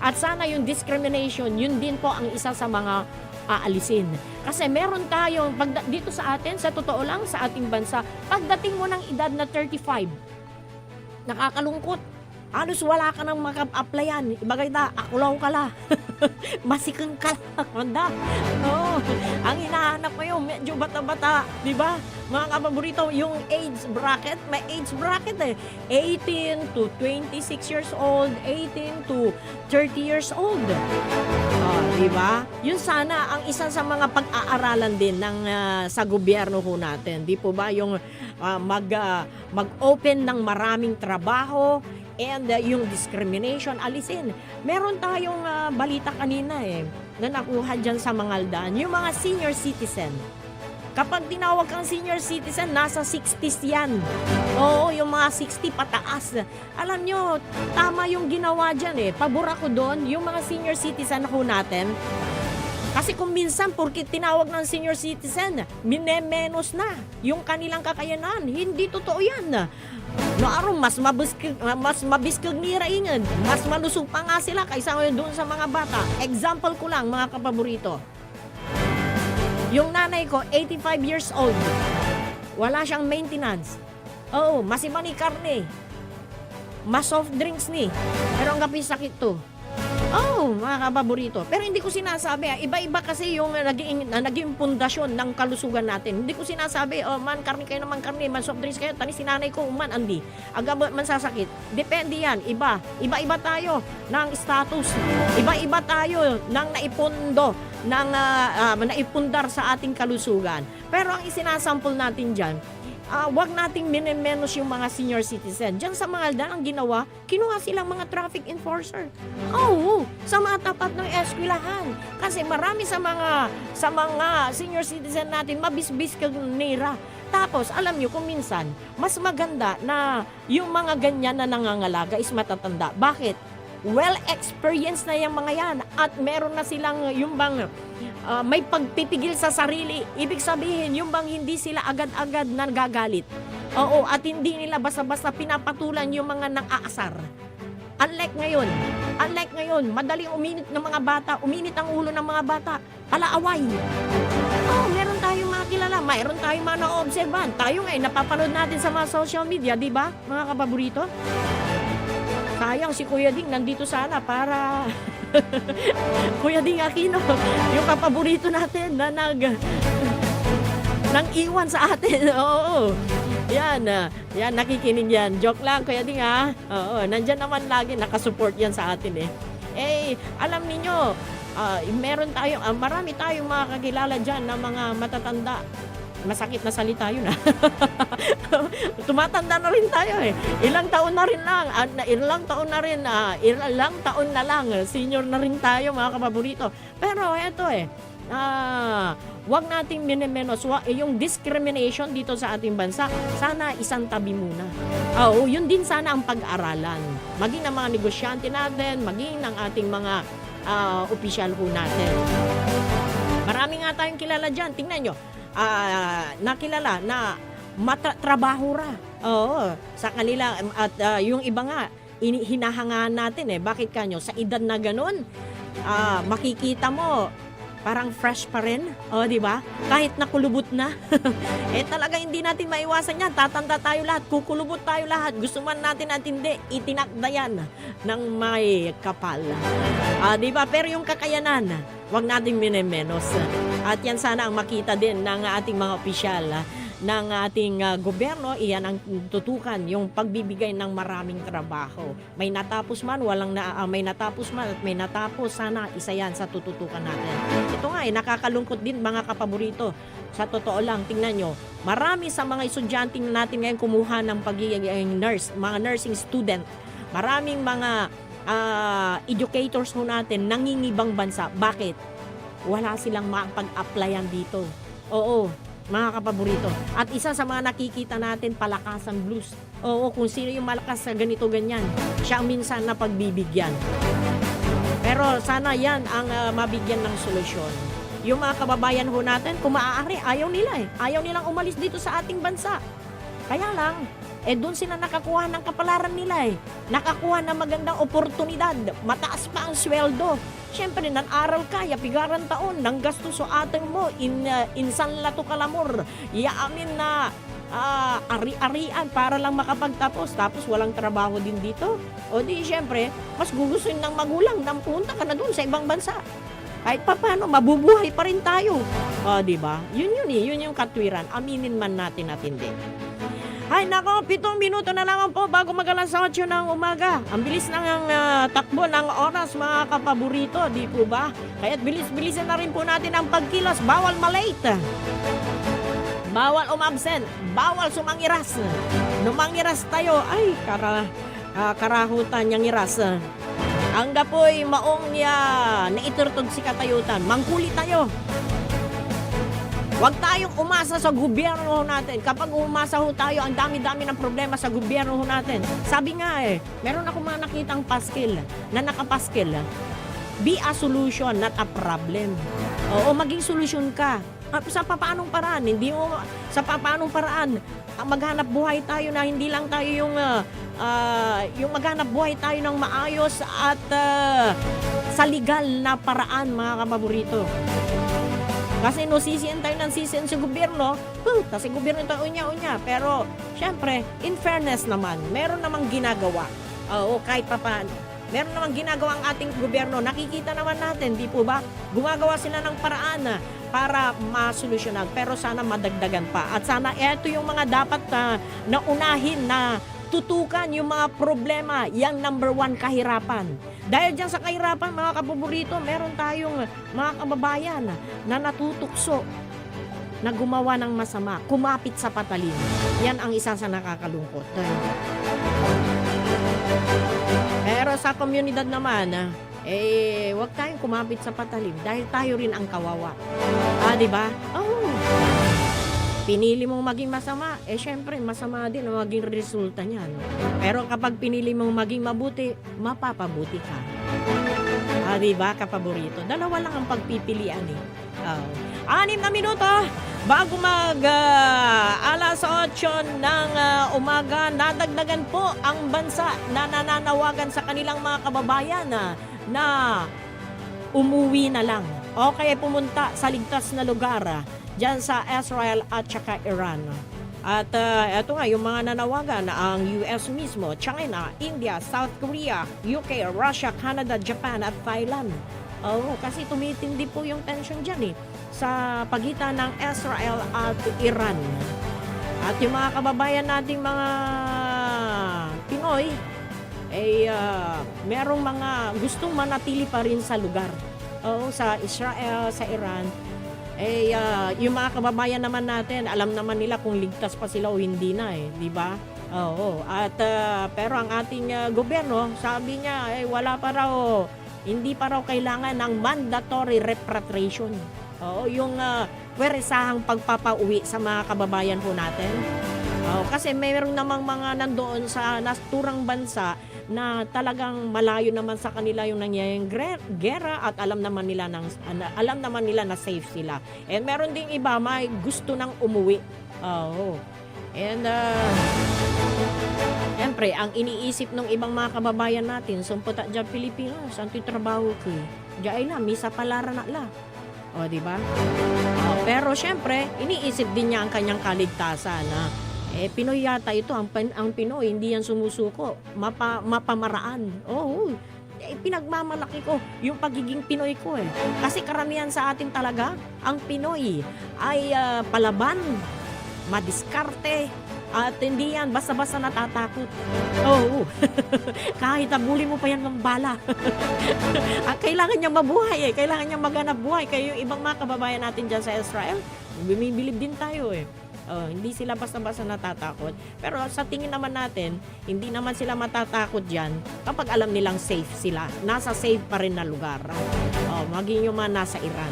At sana yung discrimination, yun din po ang isa sa mga aalisin. Kasi meron tayong, dito sa atin, sa totoo lang, sa ating bansa, pagdating mo ng edad na 35, nakakalungkot. Halos wala ka nang maka-applyan. Ibagay na, akulaw ka la. Masikang ka la. Ang hinahanap mo yung medyo bata-bata. Diba? Mga kapaborito, yung age bracket, may age bracket 18 to 26 years old, 18 to 30 years old. Diba? Yun sana ang isa sa mga pag-aaralan din ng sa gobyerno ho natin. Di po ba? Yung mag-open ng maraming trabaho, and yung discrimination, alisin. Meron tayong balita kanina na nakuha dyan sa Mangaldan, yung mga senior citizen. Kapag tinawag kang senior citizen, nasa 60s yan. Oo, yung mga 60 pataas. Alam nyo, tama yung ginawa dyan Pabor ako doon, yung mga senior citizen ho natin. Kasi kung minsan, porque tinawag ng senior citizen, minemenos na yung kanilang kakayanan. Hindi totoo yan. Noong mas mabiskag niraingan, mas malusog pa nga sila kaysa ngayon doon sa mga bata. Example ko lang, mga kapaborito. Yung nanay ko, 85 years old. Wala siyang maintenance. Masiba ni karne. Mas soft drinks ni. Pero ang gapi sakit to. Oh, mga kapaborito. Pero hindi ko sinasabi, iba-iba kasi yung naging pundasyon ng kalusugan natin. Hindi ko sinasabi, man karni kayo naman karni, man soft drinks kayo, tani sinanay ko, man andi. Aga man sasakit. Depende yan, iba. Iba-iba tayo ng status. Iba-iba tayo ng naipundo, ng naipundar sa ating kalusugan. Pero ang isinasample natin dyan, wag nating minimenos yung mga senior citizen. Diyan sa Mangaldan, ang ginawa, kinuha silang mga traffic enforcer. Oo, sa mga tapat ng eskwelahan. Kasi marami sa mga senior citizen natin, mabisbis kang nira. Tapos, alam nyo, kung minsan, mas maganda na yung mga ganyan na nangangalaga is matatanda. Bakit? Well-experienced na yung mga yan at meron na silang yung bang may pagpipigil sa sarili. Ibig sabihin, yung bang hindi sila agad-agad nagagalit. Oo, at hindi nila basta-basta pinapatulan yung mga nang-aasar. Unlike ngayon, madaling uminit ng mga bata, uminit ang ulo ng mga bata, palaaway. Oh, meron tayong mga kilala, mayroon tayong mga na-observan. Tayo ngayon, napapanood natin sa mga social media, di ba, mga kapaborito? Sayang si Kuya Ding nandito sana para Kuya Ding Aquino, yung kapaborito natin na nang iwan sa atin. Oo. Yan, yan nakikinig yan. Joke lang Kuya Ding ha. Oo, nandiyan naman lagi nakasupport yan sa atin eh. Eh, alam niyo, marami tayong mga kakilala diyan na mga matatanda. Masakit na salita yun tumatanda na rin tayo eh. Ilang taon na lang, senior na rin tayo mga kapaborito. Pero eto wag nating minimenos yung discrimination dito sa ating bansa. Sana isang tabi muna. Oo, yun din sana ang pag-aralan. Maging ng mga negosyante natin, maging ng ating mga opisyal ho natin. Marami nga tayong kilala dyan. Tingnan nyo. Nakilala na trabaho ra. Oo, sa kanila at yung iba nga hinahangaan natin bakit kanyo sa edad na ganun makikita mo parang fresh pa rin, di ba? Kahit nakulubot na. Talaga hindi natin maiwasan yan. Tatanda tayo lahat, kukulubot tayo lahat. Gusto man natin at hindi, itinakda yan ng may kapal. Di ba? Pero yung kakayanan, wag nating minimenos. At yan sana ang makita din ng ating mga opisyal ng ating gobyerno. Iyan ang tutukan, yung pagbibigay ng maraming trabaho. May natapos man, may natapos man at may natapos, sana isa yan sa tututukan natin. Ito nga nakakalungkot din mga kapaborito. Sa totoo lang, tingnan nyo, marami sa mga estudyante natin ngayon kumuha ng pagiging nurse, mga nursing student. Maraming mga educators ho natin nangingibang bansa. Bakit? Wala silang makapag-applyan dito. Oo, mga kapaborito. At isa sa mga nakikita natin, Palakasan Blues. Oo, kung sino yung malakas sa ganito ganyan, siya ang minsan na pagbibigyan. Pero sana yan ang mabigyan ng solusyon. Yung mga kababayan ho natin, kung maaari, ayaw nila Ayaw nilang umalis dito sa ating bansa. Kaya lang, doon sila nakakuha ng kapalaran nila Nakakuha ng magandang oportunidad. Mataas pa ang sweldo. Siyempre, nan-aral ka, yapigaran taon, nang gasto so ating mo, insan lato kalamor, yaamin na ari-arian para lang makapagtapos, tapos walang trabaho din dito. O di, siyempre, mas gugustuhin ng magulang na punta ka na doon sa ibang bansa. Kahit pa paano, mabubuhay pa rin tayo. O, di ba? Yun yung katwiran. Aminin man natin at hindi. Ay nako, 7 minuto na lamang po bago mag-alas 8 ng umaga. Ang bilis ng takbo ng oras mga kapaborito, di po ba? Kaya't bilis-bilisan na rin po natin ang pagkilos. Bawal malate. Bawal umabsent. Bawal sumangiras. Numangiras tayo, ay karahutan niyang iras. Ang gapoy maong niya naiturtog si katayutan. Mangkuli tayo. Huwag tayong umasa sa gobyerno natin. Kapag umasa ho tayo, ang dami-dami ng problema sa gobyerno ho natin. Sabi nga meron ako mga nakitang paskil na nakapaskil. Be a solution, not a problem. Oo, maging solusyon ka. Sa papaanong paraan? Sa papaanong paraan, maghanap buhay tayo na hindi lang tayo yung maghanap buhay tayo ng maayos at sa legal na paraan, mga kapaborito. Kasi sisiyan tayo ng sisiyan sa gobyerno, kasi gobyerno ito unya-unya. Pero, syempre, in fairness naman, meron namang ginagawa. Oo, kahit papaano. meron naman ginagawa ang ating gobyerno. Nakikita naman natin, di po ba? Gumagawa sila ng paraan para masolusyonan. Pero sana madagdagan pa. At sana ito yung mga dapat na unahin na tutukan yung mga problema, yung number 1 kahirapan. Dahil dyan sa kahirapan, mga kapaborito, meron tayong mga kababayan na natutukso na gumawa ng masama, kumapit sa patalim. Yan ang isa sa nakakalungkot. Pero sa komunidad naman, wag tayong kumapit sa patalim dahil tayo rin ang kawawa. Di ba? Pinili mong maging masama, syempre masama din ang maging resulta niyan. Pero kapag pinili mong maging mabuti, mapapabuti ka. Di ba, kapaborito? Dalawa lang ang pagpipilian 6 na minuto bago alas 8 ng umaga, nadagdagan po ang bansa na nananawagan sa kanilang mga kababayan na umuwi na lang o kaya pumunta sa ligtas na lugar dyan sa Israel at saka Iran. At eto nga, yung mga nanawagan ang US mismo, China, India, South Korea, UK, Russia, Canada, Japan at Thailand. Kasi tumitindi po yung tension dyan sa pagitan ng Israel at Iran. At yung mga kababayan nating mga Pinoy, merong mga gustong manatili pa rin sa lugar. Sa Israel, sa Iran. Yung mga kababayan naman natin, alam naman nila kung ligtas pa sila o hindi na di ba? At pero ang ating gobyerno, sabi niya wala pa raw, hindi pa raw kailangan ng mandatory repatriation. Yung pweresahang pagpapauwi sa mga kababayan po natin. Kasi mayroon namang mga nandoon sa naturang bansa na talagang malayo naman sa kanila yung nangyayaring gera at alam naman nila na safe sila. And meron ding iba may gusto nang umuwi. And siyempre, ang iniisip ng ibang mga kababayan natin, sumputa dyan Pilipinas, ang titrabaho ko. Diyan na, misa palara na la. Di ba? Pero siyempre, iniisip din niya ang kanyang kaligtasan. Pinoy yata ito, ang Pinoy, hindi yan sumusuko. Mapamaraan. Pinagmamalaki ko yung pagiging Pinoy ko Kasi karamihan sa atin talaga, ang Pinoy ay palaban, madiskarte, at hindi yan basta-basta natatakot. Kahit abuli mo pa yan ng bala. Kailangan niya mabuhay kailangan niya maganap buhay. Kaya yung ibang mga kababayan natin dyan sa Israel, bumibilib din tayo hindi sila basta-basta natatakot. Pero sa tingin naman natin, hindi naman sila matatakot dyan kapag alam nilang safe sila. Nasa safe pa rin na lugar. Maging yung mga nasa Iran.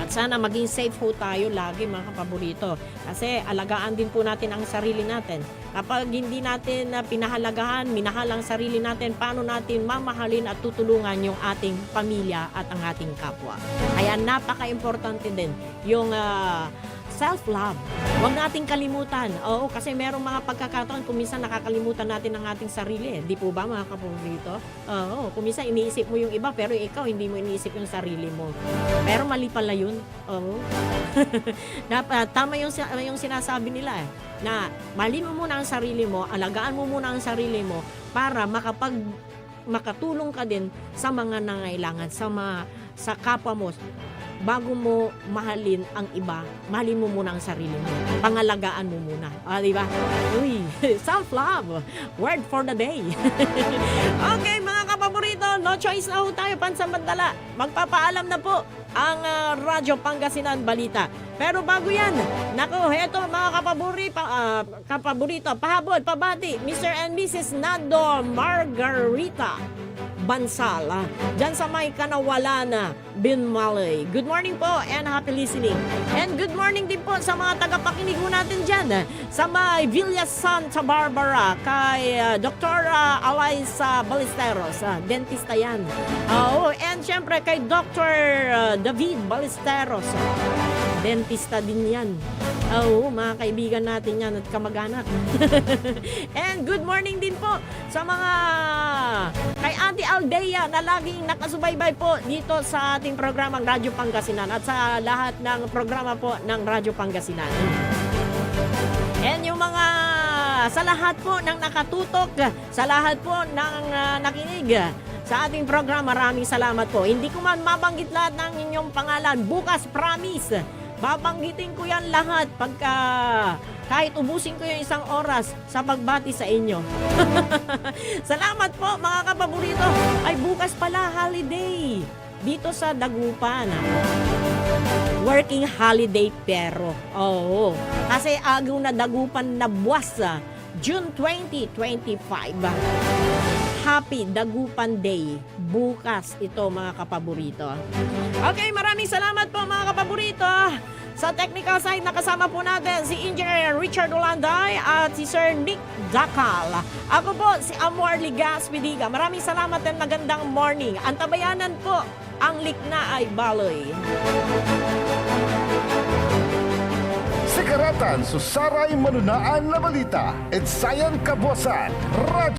At sana maging safe po tayo lagi mga kapaborito. Kasi alagaan din po natin ang sarili natin. Kapag hindi natin pinahalagahan, minahal ang sarili natin, paano natin mamahalin at tutulungan yung ating pamilya at ang ating kapwa. Kaya napaka-importante din yung self-love. Huwag nating kalimutan. Kasi merong mga pagkakataon kung minsan nakakalimutan natin ang ating sarili. Di po ba mga kapaborito? Kung minsan iniisip mo yung iba pero ikaw hindi mo iniisip yung sarili mo. Pero mali pala yun. Tama yung sinasabi nila na mali mo muna ang sarili mo, alagaan mo muna ang sarili mo para makatulong ka din sa mga nangailangan, sa kapwa mo. Bago mo mahalin ang iba, mahalin mo muna ang sarili mo. Pangalagaan mo muna. Di ba? Self-love. Word for the day. Okay, mga kapaborito, no choice na ho tayo pansamantala. Magpapaalam na po ang Radyo Pangasinan Balita. Pero bago yan, naku, heto mga kapaborito, pahabol, pabati, Mr. and Mrs. Nando Margarita Bansal, dyan sa may Kanawalan, Binmalay. Good morning po and happy listening. And good morning din po sa mga tagapakinig mo natin dyan sa may Villa Santa Barbara kay Dr. Alaisa Ballesteros, dentista yan. And syempre kay Dr. David Ballesteros, dentista din yan. Mga kaibigan natin yan at kamag-anak. And good morning din po sa mga kay Ate Aldea na laging nakasubaybay po dito sa ating programang Radyo Pangasinan at sa lahat ng programa po ng Radyo Pangasinan. And yung mga sa lahat po ng nakatutok, sa lahat po ng nakinig sa ating program, maraming salamat po. Hindi ko man mabanggit lahat ng inyong pangalan. Bukas, promise, babanggitin ko yan lahat pagka kahit ubusin ko yung 1 oras sa pagbati sa inyo. Salamat po mga kapaborito. Ay bukas pala holiday dito sa Dagupan. Working holiday pero. Oo. Kasi agaw na Dagupan na buwas, June 2025. Happy Dagupan Day. Bukas ito mga kapaborito. Okay, maraming salamat po mga kapaborito. Sa technical side, nakasama po natin si Engineer Richard Olanday at si Sir Nick Dakal. Ako po si Amor Ligas Pidiga. Maraming salamat at magandang morning. Ang tabayanan po, ang likna ay baloy. Sikaratan, susaray, manunaan na balita. Edsayan Kabuasan, Radyo